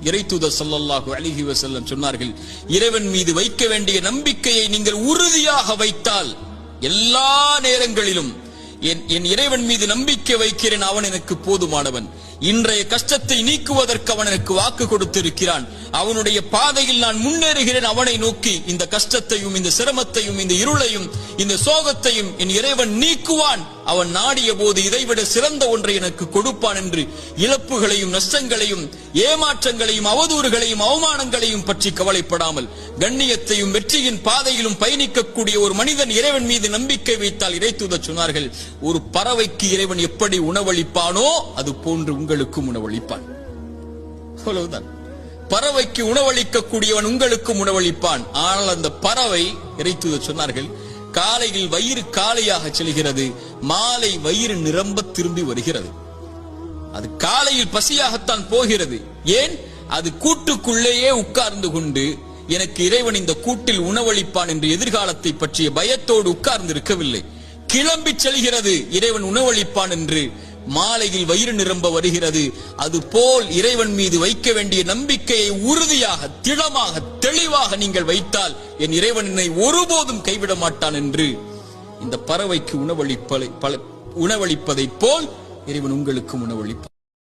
இறைத்தூதர் ஸல்லல்லாஹு அலைஹி வஸல்லம் சொன்னார்கள், இறைவன் மீது வைக்க வேண்டிய நம்பிக்கையை நீங்கள் உறுதியாக வைத்தால் எல்லா நேரங்களிலும் என் இறைவன் மீது நம்பிக்கை வைக்கிறேன், அவன் எனக்கு போதுமானவன், இன்றைய கஷ்டத்தை நீக்குவதற்கு அவன் எனக்கு வாக்கு கொடுத்திருக்கிறான், அவனுடைய பாதையில் நான் முன்னேறுகிறேன், அவனை நோக்கி இந்த கஷ்டத்தையும் இந்த சிரமத்தையும் இந்த இருளையும் இந்த சோகத்தையும் என் இறைவன் நீக்குவான், அவன் நாடிய போது இதைவிட சிறந்த ஒன்றை எனக்கு கொடுப்பான் என்று இழப்புகளையும் நஷ்டங்களையும் ஏமாற்றங்களையும் அவதூறுகளையும் அவமானங்களையும் பற்றி கவலைப்படாமல் கண்ணியத்தையும் வெற்றியின் பாதையிலும் பயணிக்கக்கூடிய ஒரு மனிதன் இறைவன் மீது நம்பிக்கை வைத்தால் இறைத்தூதர் சொன்னார்கள், ஒரு பறவைக்கு இறைவன் எப்படி உணவளிப்பானோ அது போன்று உங்களுக்கும் உணவளிப்பான். அவ்வளவுதான். பறவைக்கு உணவளிக்கக்கூடியவன் உங்களுக்கும் உணவளிப்பான். ஆனால் அந்த பறவை, இறைத்தூதர் சொன்னார்கள், காலையில் வயிறு காலியாக செல்கிறது, மாலை வயிறு நிரம்ப திரும்பி வருகிறது. அது காலையில் பசியாகத்தான் போகிறது. ஏன்? அது கூட்டுக்குள்ளேயே உட்கார்ந்து கொண்டு எனக்கு இறைவன் இந்த கூட்டில் உணவளிப்பான் என்று எதிர்காலத்தை பற்றிய பயத்தோடு உட்கார்ந்து இருக்கவில்லை. கிளம்பி செல்கிறது, இறைவன் உணவளிப்பான் என்று. மாலையில் வயிறு நிரம்ப வருகிறது. அதுபோல் இறைவன் மீது வைக்க வேண்டிய நம்பிக்கையை உறுதியாக திடமாக தெளிவாக நீங்கள் வைத்தால் என் இறைவன் என்னை ஒருபோதும் கைவிட மாட்டான் என்று இந்த பறவைக்கு உணவளிப்பதை போல் இறைவன் உங்களுக்கும் உணவளிப்பான்.